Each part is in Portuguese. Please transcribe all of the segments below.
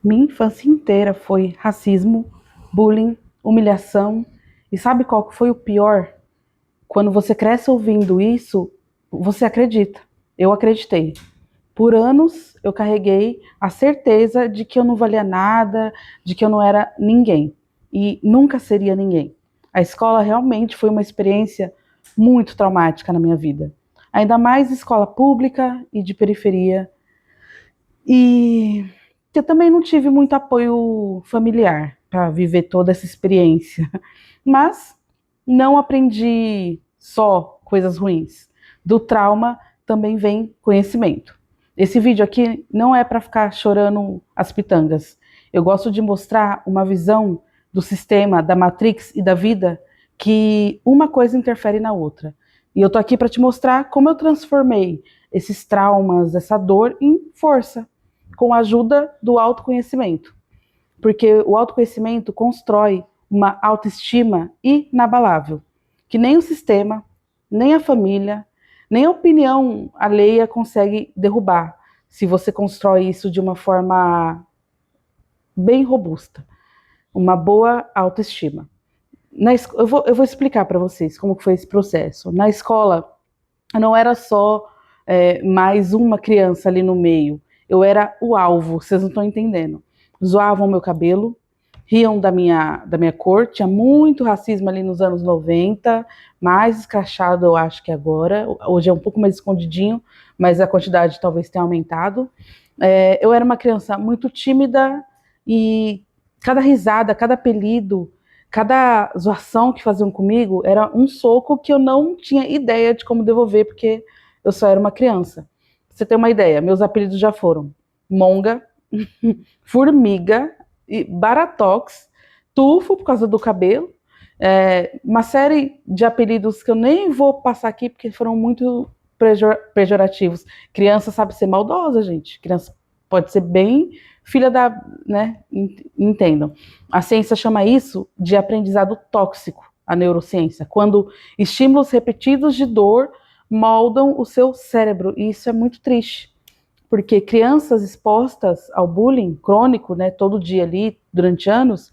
Minha infância inteira foi racismo, bullying, humilhação. E sabe qual que foi o pior? Quando você cresce ouvindo isso, você acredita. Eu acreditei. Por anos eu carreguei a certeza de que eu não valia nada, de que eu não era ninguém. E nunca seria ninguém. A escola realmente foi uma experiência muito traumática na minha vida. Ainda mais escola pública e de periferia. E eu também não tive muito apoio familiar para viver toda essa experiência. Mas não aprendi só coisas ruins. Do trauma também vem conhecimento. Esse vídeo aqui não é para ficar chorando as pitangas. Eu gosto de mostrar uma visão do sistema, da Matrix e da vida, que uma coisa interfere na outra. E eu tô aqui para te mostrar como eu transformei esses traumas, essa dor, em força, com a ajuda do autoconhecimento. Porque o autoconhecimento constrói uma autoestima inabalável, que nem o sistema, nem a família, nem a opinião alheia consegue derrubar, se você constrói isso de uma forma bem robusta, uma boa autoestima. Eu vou explicar para vocês como foi esse processo. Na escola, eu não era só mais uma criança ali no meio, eu era o alvo, vocês não estão entendendo. Zoavam meu cabelo, riam da minha cor, tinha muito racismo ali nos anos 90, mais escrachado eu acho que agora, hoje é um pouco mais escondidinho, mas a quantidade talvez tenha aumentado. Eu era uma criança muito tímida e cada risada, cada apelido, cada zoação que faziam comigo era um soco que eu não tinha ideia de como devolver, porque eu só era uma criança. Pra você ter uma ideia, meus apelidos já foram Monga, Formiga, Baratox, Tufo por causa do cabelo, uma série de apelidos que eu nem vou passar aqui porque foram muito pejorativos. Criança sabe ser maldosa, gente. Criança pode ser bem filha da, né? Entendam. A ciência chama isso de aprendizado tóxico, a neurociência, quando estímulos repetidos de dor moldam o seu cérebro, e isso é muito triste. Porque crianças expostas ao bullying crônico, né, todo dia ali, durante anos,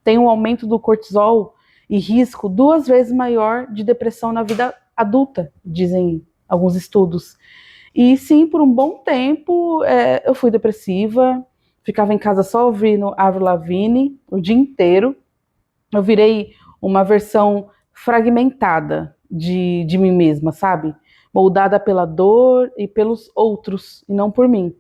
têm um aumento do cortisol e risco 2 vezes maior de depressão na vida adulta, dizem alguns estudos. E sim, por um bom tempo, eu fui depressiva, ficava em casa só ouvindo Avril Lavigne o dia inteiro. Eu virei uma versão fragmentada de mim mesma, sabe? Moldada pela dor e pelos outros, e não por mim.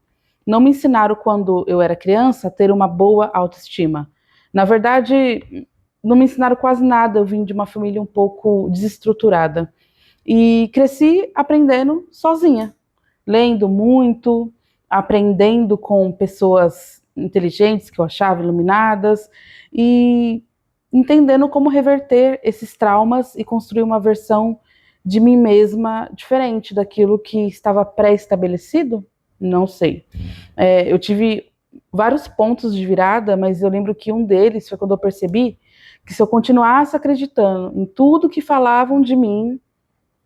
Não me ensinaram quando eu era criança a ter uma boa autoestima. Na verdade, não me ensinaram quase nada, eu vim de uma família um pouco desestruturada. E cresci aprendendo sozinha, lendo muito, aprendendo com pessoas inteligentes que eu achava iluminadas e entendendo como reverter esses traumas e construir uma versão de mim mesma diferente daquilo que estava pré-estabelecido? Não sei. Eu tive vários pontos de virada, mas eu lembro que um deles foi quando eu percebi que se eu continuasse acreditando em tudo que falavam de mim,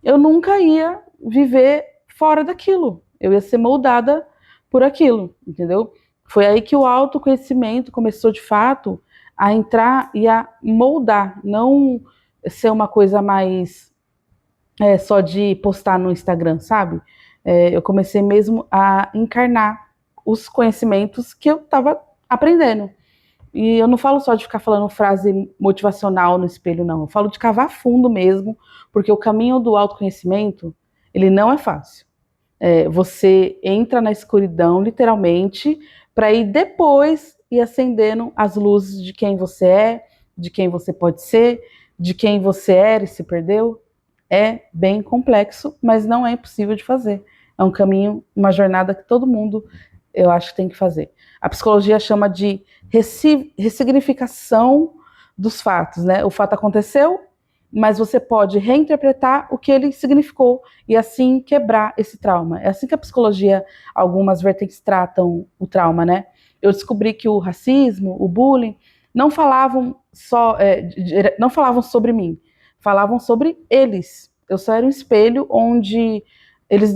eu nunca ia viver fora daquilo. Eu ia ser moldada por aquilo, entendeu? Foi aí que o autoconhecimento começou de fato a entrar e a moldar, não ser uma coisa mais só de postar no Instagram, sabe? Eu comecei mesmo a encarnar os conhecimentos que eu estava aprendendo. E eu não falo só de ficar falando frase motivacional no espelho, não. Eu falo de cavar fundo mesmo, porque o caminho do autoconhecimento, ele não é fácil. Você entra na escuridão, literalmente, para ir depois ir acendendo as luzes de quem você é, de quem você pode ser, de quem você era e se perdeu. É bem complexo, mas não é impossível de fazer. É um caminho, uma jornada que todo mundo, eu acho que tem que fazer. A psicologia chama de ressignificação dos fatos, né? O fato aconteceu, mas você pode reinterpretar o que ele significou e assim quebrar esse trauma. É assim que a psicologia, algumas vertentes tratam o trauma, né? Eu descobri que o racismo, o bullying, não falavam só, não falavam sobre mim, falavam sobre eles. Eu só era um espelho onde eles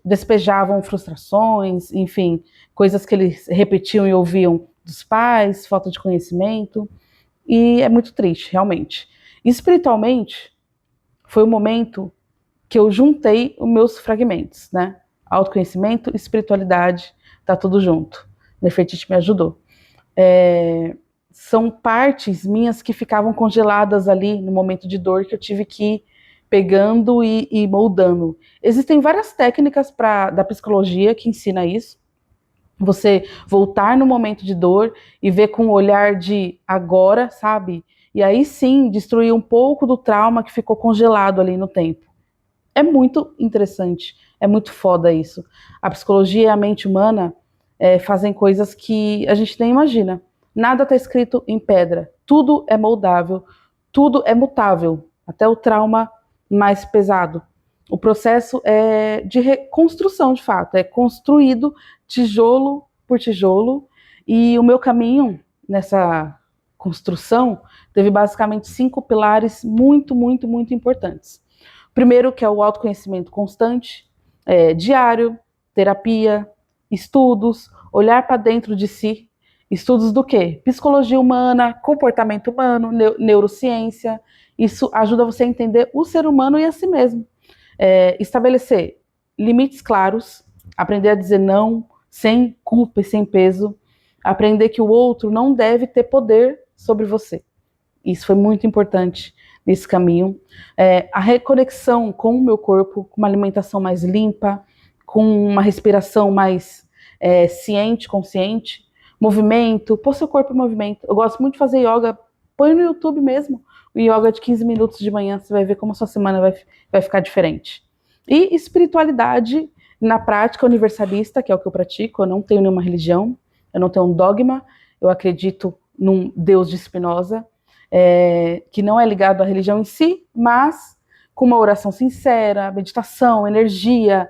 despejavam frustrações, enfim, coisas que eles repetiam e ouviam dos pais, falta de conhecimento, e é muito triste, realmente. Espiritualmente, foi o momento que eu juntei os meus fragmentos, né? Autoconhecimento, espiritualidade, tá tudo junto. Nefertiti me ajudou. São partes minhas que ficavam congeladas ali no momento de dor que eu tive que ir pegando e moldando. Existem várias técnicas da psicologia que ensina isso. Você voltar no momento de dor e ver com o olhar de agora, sabe? E aí sim, destruir um pouco do trauma que ficou congelado ali no tempo. É muito interessante, é muito foda isso. A psicologia e a mente humana fazem coisas que a gente nem imagina. Nada está escrito em pedra, tudo é moldável, tudo é mutável, até o trauma mais pesado. O processo é de reconstrução, de fato, é construído tijolo por tijolo, e o meu caminho nessa construção teve basicamente 5 pilares muito, muito, muito importantes. Primeiro, que é o autoconhecimento constante, diário, terapia, estudos, olhar para dentro de si. Estudos do quê? Psicologia humana, comportamento humano, neurociência. Isso ajuda você a entender o ser humano e a si mesmo. Estabelecer limites claros, aprender a dizer não, sem culpa e sem peso, aprender que o outro não deve ter poder sobre você. Isso foi muito importante nesse caminho. A reconexão com o meu corpo, com uma alimentação mais limpa, com uma respiração mais ciente, consciente, movimento, pôr seu corpo em movimento. Eu gosto muito de fazer yoga, põe no YouTube mesmo, o yoga de 15 minutos de manhã, você vai ver como a sua semana vai ficar diferente. E espiritualidade na prática universalista, que é o que eu pratico. Eu não tenho nenhuma religião, eu não tenho um dogma, eu acredito num Deus de Spinoza, que não é ligado à religião em si, mas com uma oração sincera, meditação, energia,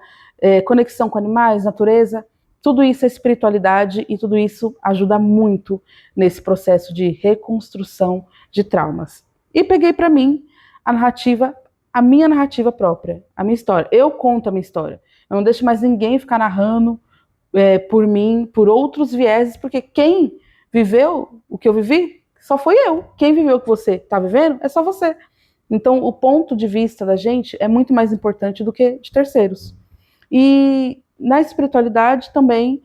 conexão com animais, natureza, tudo isso é espiritualidade e tudo isso ajuda muito nesse processo de reconstrução de traumas. E peguei para mim a minha narrativa própria, a minha história. Eu conto a minha história. Eu não deixo mais ninguém ficar narrando por mim, por outros vieses, porque quem viveu o que eu vivi só foi eu. Quem viveu o que você está vivendo é só você. Então, o ponto de vista da gente é muito mais importante do que de terceiros. E na espiritualidade também,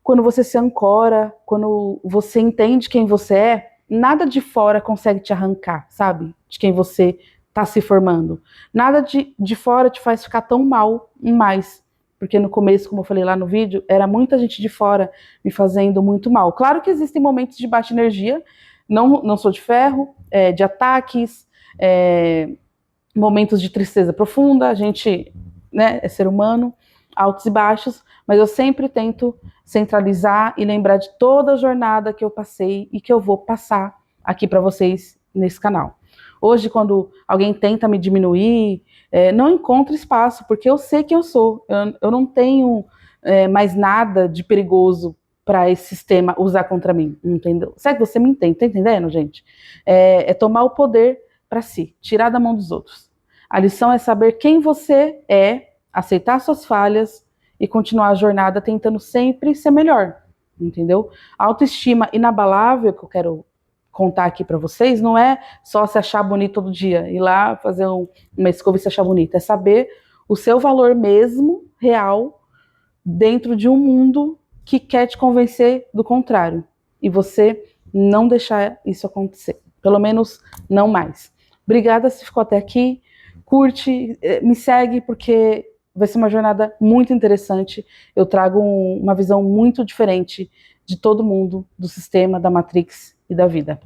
quando você se ancora, quando você entende quem você é, nada de fora consegue te arrancar, sabe? De quem você está se formando. Nada de fora te faz ficar tão mal mais. Porque no começo, como eu falei lá no vídeo, era muita gente de fora me fazendo muito mal. Claro que existem momentos de baixa energia, não sou de ferro, de ataques, momentos de tristeza profunda, a gente é ser humano, altos e baixos, mas eu sempre tento centralizar e lembrar de toda a jornada que eu passei e que eu vou passar aqui para vocês nesse canal. Hoje, quando alguém tenta me diminuir, não encontro espaço, porque eu sei quem eu sou. Eu não tenho mais nada de perigoso para esse sistema usar contra mim, entendeu? Será que você me entende? Tá entendendo, gente? É tomar o poder para si, tirar da mão dos outros. A lição é saber quem você é, aceitar suas falhas e continuar a jornada tentando sempre ser melhor, entendeu? A autoestima inabalável que eu quero contar aqui para vocês não é só se achar bonito todo dia, ir lá fazer uma escova e se achar bonito, é saber o seu valor mesmo, real, dentro de um mundo que quer te convencer do contrário, e você não deixar isso acontecer, pelo menos não mais. Obrigada se ficou até aqui, curte, me segue, porque vai ser uma jornada muito interessante. Eu trago uma visão muito diferente de todo mundo, do sistema, da Matrix e da vida.